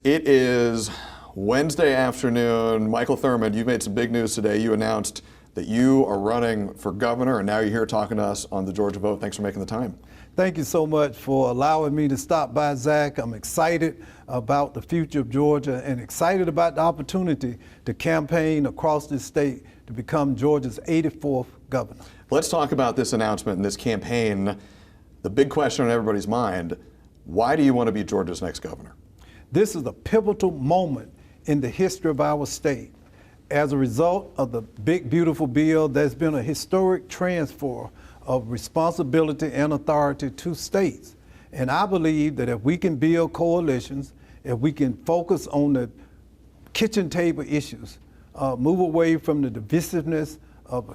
It is Wednesday afternoon. Michael Thurmond, you've made some big news today. You announced that you are running for governor, and now you're here talking to us on the Georgia Vote. Thanks for making the time. Thank you so much for allowing me to stop by, Zach. I'm excited about the future of Georgia and excited about the opportunity to campaign across this state to become Georgia's 84th governor. Let's talk about this announcement and this campaign. The big question on everybody's mind, why do you want to be Georgia's next governor? This is a pivotal moment in the history of our state. As a result of the big, beautiful bill, there's been a historic transfer of responsibility and authority to states. And I believe that if we can build coalitions, if we can focus on the kitchen table issues, move away from the divisiveness of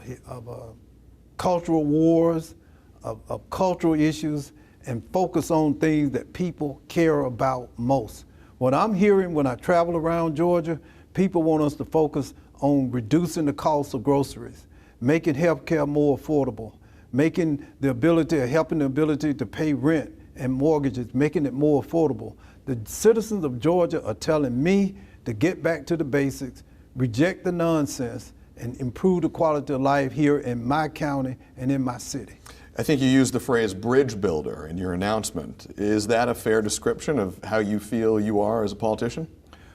cultural wars, of cultural issues, and focus on things that people care about most. What I'm hearing when I travel around Georgia, people want us to focus on reducing the cost of groceries, making health care more affordable, helping the ability to pay rent and mortgages, making it more affordable. The citizens of Georgia are telling me to get back to the basics, reject the nonsense, and improve the quality of life here in my county and in my city. I think you used the phrase bridge builder in your announcement. Is that a fair description of how you feel you are as a politician?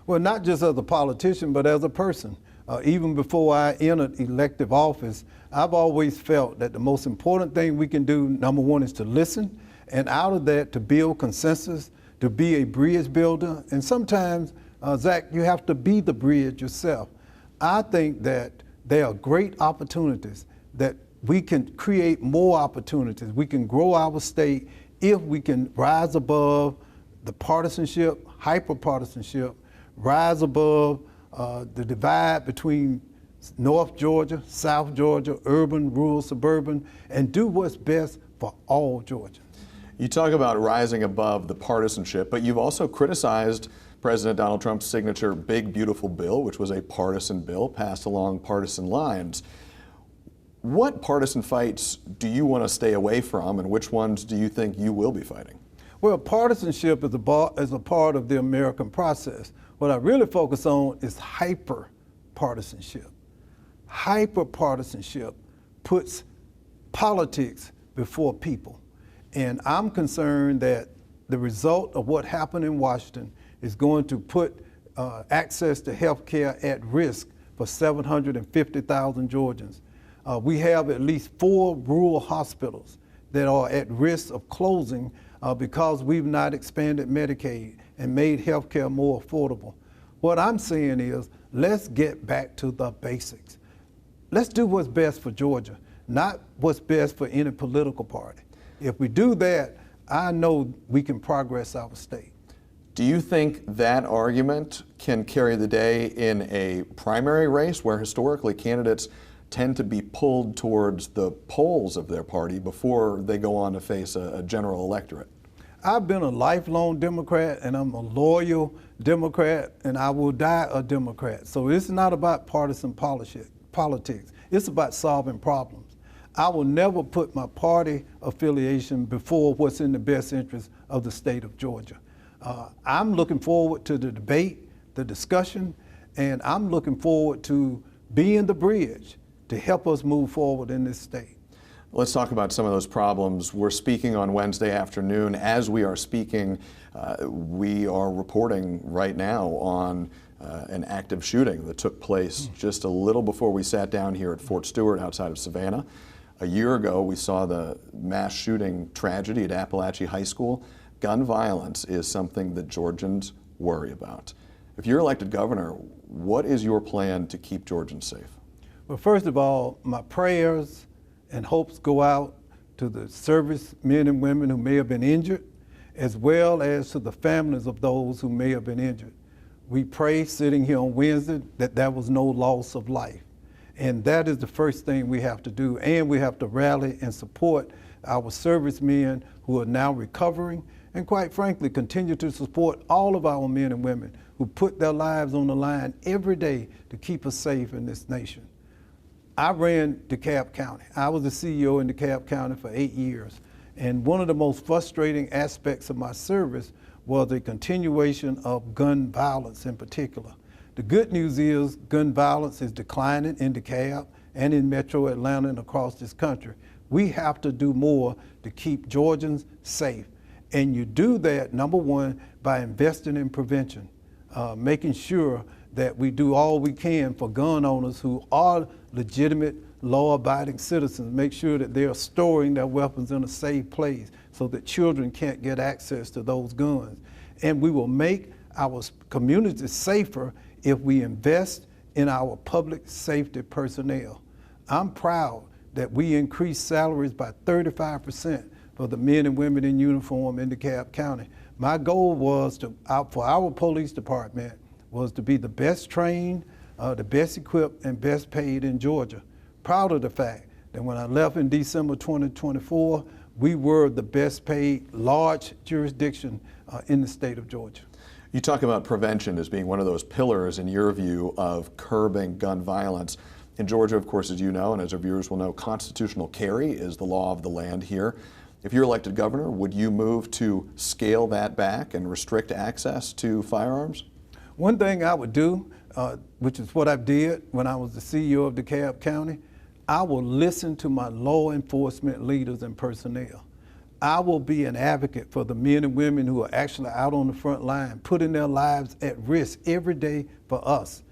Well, not just as a politician, but as a person. Even before I entered elective office, I've always felt that the most important thing we can do, number one, is to listen, and out of that, to build consensus, to be a bridge builder. And sometimes, Zach, you have to be the bridge yourself. I think that there are great opportunities that we can create more opportunities. We can grow our state if we can rise above the partisanship, hyper-partisanship, rise above the divide between North Georgia, South Georgia, urban, rural, suburban, and do what's best for all Georgians. You talk about rising above the partisanship, but you've also criticized President Donald Trump's signature Big Beautiful Bill, which was a partisan bill passed along partisan lines. What partisan fights do you want to stay away from, and which ones do you think you will be fighting? Well, partisanship is a part of the American process. What I really focus on is hyper-partisanship. Hyper-partisanship puts politics before people. And I'm concerned that the result of what happened in Washington is going to put access to health care at risk for 750,000 Georgians. We have at least 4 rural hospitals that are at risk of closing because we've not expanded Medicaid and made health care more affordable. What I'm saying is, let's get back to the basics. Let's do what's best for Georgia, not what's best for any political party. If we do that, I know we can progress our state. Do you think that argument can carry the day in a primary race where historically candidates tend to be pulled towards the polls of their party before they go on to face a general electorate? I've been a lifelong Democrat, and I'm a loyal Democrat, and I will die a Democrat. So it's not about partisan politics. It's about solving problems. I will never put my party affiliation before what's in the best interest of the state of Georgia. I'm looking forward to the debate, the discussion, and I'm looking forward to being the bridge to help us move forward in this state. Let's talk about some of those problems. We're speaking on Wednesday afternoon. As we are speaking, we are reporting right now on an active shooting that took place just a little before we sat down here at Fort Stewart outside of Savannah. A year ago, we saw the mass shooting tragedy at Appalachia High School. Gun violence is something that Georgians worry about. If you're elected governor, what is your plan to keep Georgians safe? Well, first of all, my prayers and hopes go out to the servicemen and women who may have been injured, as well as to the families of those who may have been injured. We pray sitting here on Wednesday that there was no loss of life. And that is the first thing we have to do. And we have to rally and support our servicemen who are now recovering, and quite frankly, continue to support all of our men and women who put their lives on the line every day to keep us safe in this nation. I ran DeKalb County. I was the CEO in DeKalb County for 8 years. And one of the most frustrating aspects of my service was a continuation of gun violence in particular. The good news is gun violence is declining in DeKalb and in Metro Atlanta and across this country. We have to do more to keep Georgians safe. And you do that, number one, by investing in prevention, making sure that we do all we can for gun owners who are legitimate, law-abiding citizens, make sure that they're storing their weapons in a safe place so that children can't get access to those guns. And we will make our communities safer if we invest in our public safety personnel. I'm proud that we increased salaries by 35% for the men and women in uniform in DeKalb County. My goal was for our police department was to be the best trained, the best equipped, and best paid in Georgia. Proud of the fact that when I left in December 2024, we were the best paid large jurisdiction in the state of Georgia. You talk about prevention as being one of those pillars, in your view, of curbing gun violence. In Georgia, of course, as you know, and as our viewers will know, constitutional carry is the law of the land here. If you're elected governor, would you move to scale that back and restrict access to firearms? One thing I would do, which is what I did when I was the CEO of DeKalb County, I will listen to my law enforcement leaders and personnel. I will be an advocate for the men and women who are actually out on the front line, putting their lives at risk every day for us.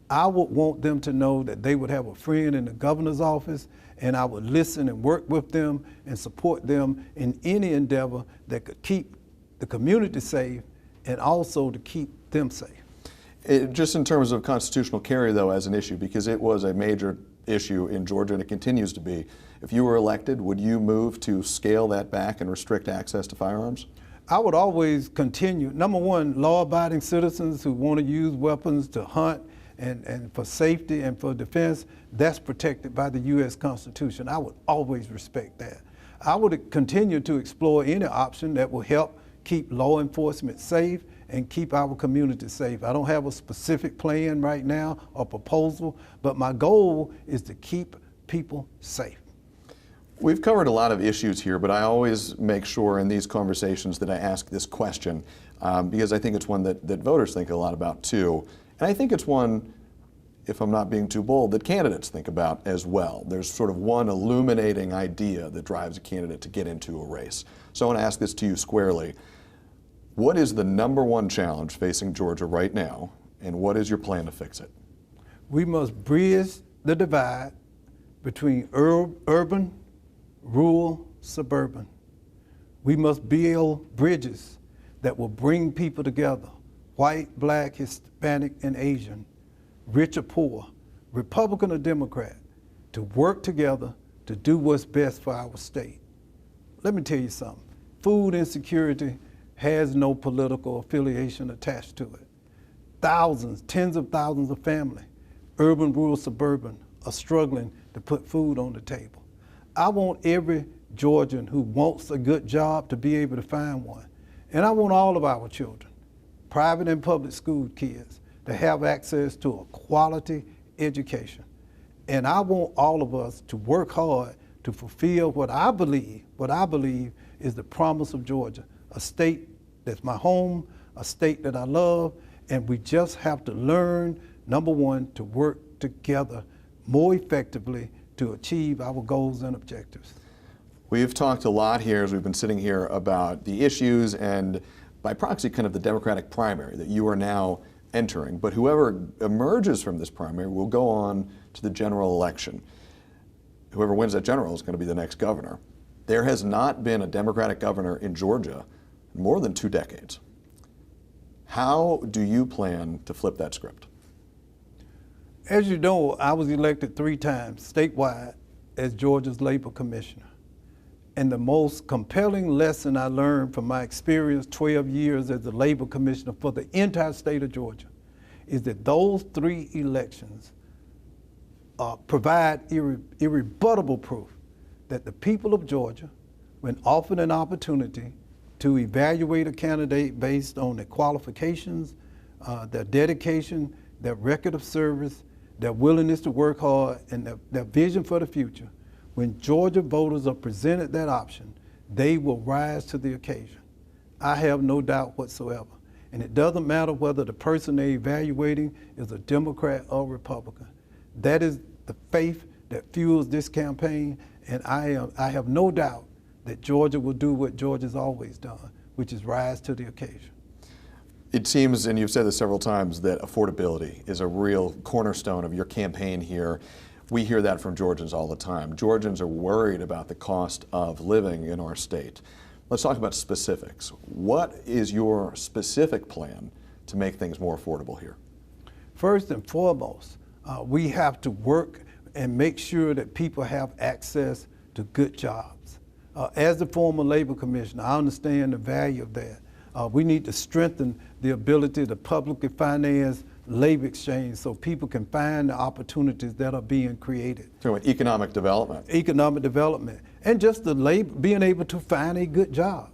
I would want them to know that they would have a friend in the governor's office, and I would listen and work with them and support them in any endeavor that could keep the community safe and also to keep them safe. Just in terms of constitutional carry, though, as an issue, because it was a major issue in Georgia and it continues to be, if you were elected, would you move to scale that back and restrict access to firearms? I would always continue. Number one, law-abiding citizens who want to use weapons to hunt and for safety and for defense, that's protected by the U.S. Constitution. I would always respect that. I would continue to explore any option that will help keep law enforcement safe and keep our community safe. I don't have a specific plan right now or proposal, but my goal is to keep people safe. We've covered a lot of issues here, but I always make sure in these conversations that I ask this question because I think it's one that voters think a lot about too. And I think it's one, if I'm not being too bold, that candidates think about as well. There's sort of one illuminating idea that drives a candidate to get into a race. So I want to ask this to you squarely. What is the number one challenge facing Georgia right now, and what is your plan to fix it? We must bridge the divide between urban, rural, suburban. We must build bridges that will bring people together, white, black, Hispanic, and Asian, rich or poor, Republican or Democrat, to work together to do what's best for our state. Let me tell you something. Food insecurity has no political affiliation attached to it. Thousands, tens of thousands of families, urban, rural, suburban, are struggling to put food on the table. I want every Georgian who wants a good job to be able to find one. And I want all of our children, private and public school kids, to have access to a quality education. And I want all of us to work hard to fulfill what I believe is the promise of Georgia, a state that's my home, a state that I love, and we just have to learn, number one, to work together more effectively to achieve our goals and objectives. We've talked a lot here as we've been sitting here about the issues and by proxy kind of the Democratic primary that you are now entering, but whoever emerges from this primary will go on to the general election. Whoever wins that general is going to be the next governor. There has not been a Democratic governor in Georgia in more than 2 decades. How do you plan to flip that script? As you know, I was elected 3 times statewide as Georgia's labor commissioner. And the most compelling lesson I learned from my experience 12 years as a labor commissioner for the entire state of Georgia is that those 3 elections provide irrebuttable proof that the people of Georgia, when offered an opportunity to evaluate a candidate based on their qualifications, their dedication, their record of service, their willingness to work hard, and their vision for the future, when Georgia voters are presented that option, they will rise to the occasion. I have no doubt whatsoever. And it doesn't matter whether the person they're evaluating is a Democrat or Republican. That is the faith that fuels this campaign, and I have no doubt that Georgia will do what Georgia's always done, which is rise to the occasion. It seems, and you've said this several times, that affordability is a real cornerstone of your campaign here. We hear that from Georgians all the time. Georgians are worried about the cost of living in our state. Let's talk about specifics. What is your specific plan to make things more affordable here? First and foremost, we have to work and make sure that people have access to good jobs. As the former labor commissioner, I understand the value of that. We need to strengthen the ability to publicly finance labor exchange so people can find the opportunities that are being created. So economic development. Economic development, and just the labor, being able to find a good job.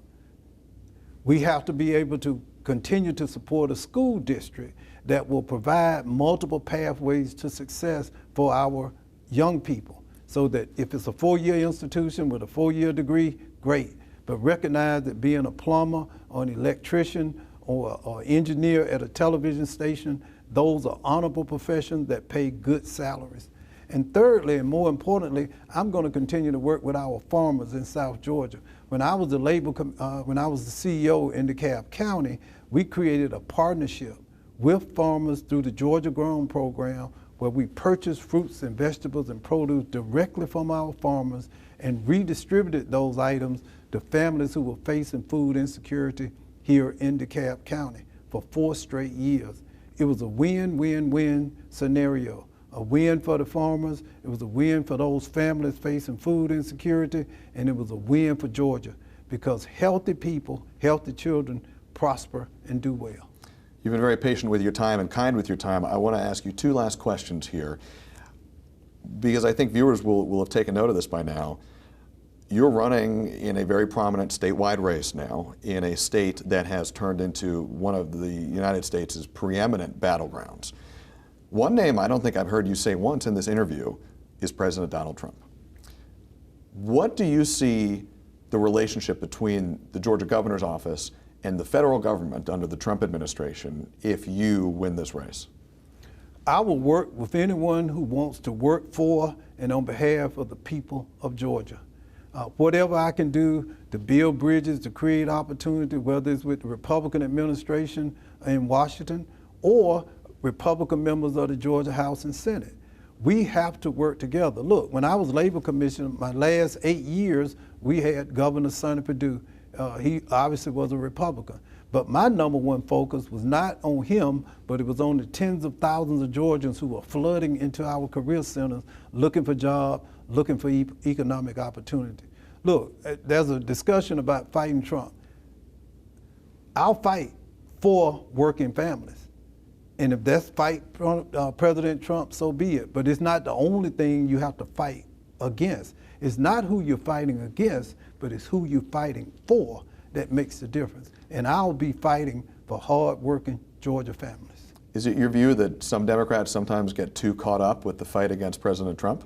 We have to be able to continue to support a school district that will provide multiple pathways to success for our young people, so that if it's a 4-year institution with a 4-year degree, great. But recognize that being a plumber or an electrician or engineer at a television station, those are honorable professions that pay good salaries. And thirdly, and more importantly, I'm going to continue to work with our farmers in South Georgia. When I was the CEO in DeKalb County, we created a partnership with farmers through the Georgia Grown program, where we purchased fruits and vegetables and produce directly from our farmers and redistributed those items to families who were facing food insecurity here in DeKalb County for 4 straight years. It was a win-win-win scenario. A win for the farmers, it was a win for those families facing food insecurity, and it was a win for Georgia, because healthy people, healthy children prosper and do well. You've been very patient with your time and kind with your time. I want to ask you 2 last questions here, because I think viewers will have taken note of this by now. You're running in a very prominent statewide race now in a state that has turned into one of the United States' preeminent battlegrounds. One name I don't think I've heard you say once in this interview is President Donald Trump. What do you see the relationship between the Georgia governor's office and the federal government under the Trump administration if you win this race? I will work with anyone who wants to work for and on behalf of the people of Georgia. Whatever I can do to build bridges, to create opportunity, whether it's with the Republican administration in Washington or Republican members of the Georgia House and Senate. We have to work together. Look, when I was labor commissioner, my last 8 years, we had Governor Sonny Perdue. He obviously was a Republican. But my #1 focus was not on him, but it was on the tens of thousands of Georgians who were flooding into our career centers, looking for jobs, looking for economic opportunity. Look, there's a discussion about fighting Trump. I'll fight for working families. And if that's fight President Trump, so be it. But it's not the only thing you have to fight against. It's not who you're fighting against, but it's who you're fighting for that makes the difference. And I'll be fighting for hard-working Georgia families. Is it your view that some Democrats sometimes get too caught up with the fight against President Trump?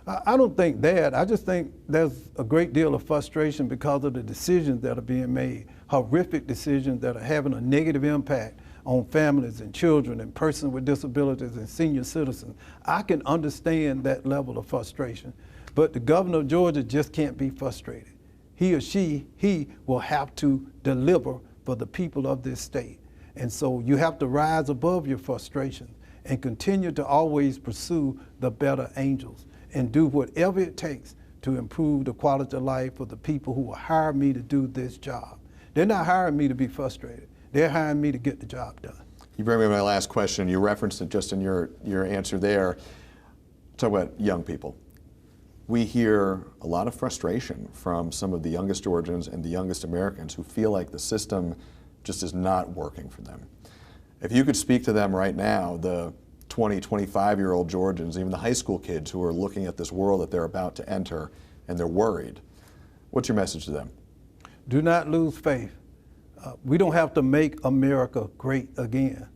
I don't think that. I just think there's a great deal of frustration because of the decisions that are being made, horrific decisions that are having a negative impact on families and children and persons with disabilities and senior citizens. I can understand that level of frustration, but the governor of Georgia just can't be frustrated. He or she, he will have to deliver for the people of this state. And so you have to rise above your frustrations and continue to always pursue the better angels and do whatever it takes to improve the quality of life for the people who will hire me to do this job. They're not hiring me to be frustrated. They're hiring me to get the job done. You bring me to my last question. You referenced it just in your answer there. Talk about young people. We hear a lot of frustration from some of the youngest Georgians and the youngest Americans who feel like the system just is not working for them. If you could speak to them right now, the 20, 25-year-old Georgians, even the high school kids who are looking at this world that they're about to enter and they're worried, what's your message to them? Do not lose faith. We don't have to make America great again.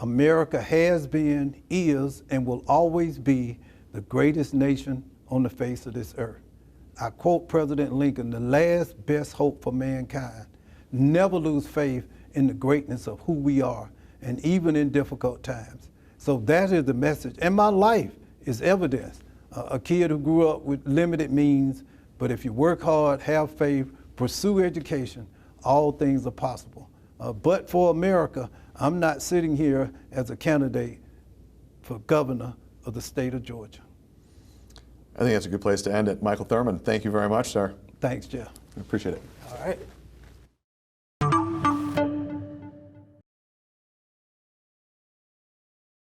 America has been, is, and will always be the greatest nation on the face of this earth. I quote President Lincoln, the last best hope for mankind. never lose faith in the greatness of who we are, and even in difficult times. So that is the message. And my life is evidence. A kid who grew up with limited means, but if you work hard, have faith, pursue education, all things are possible. But for America, I'm not sitting here as a candidate for governor of the state of Georgia. I think that's a good place to end it. Michael Thurmond, thank you very much, sir. Thanks, Jeff. I appreciate it. All right.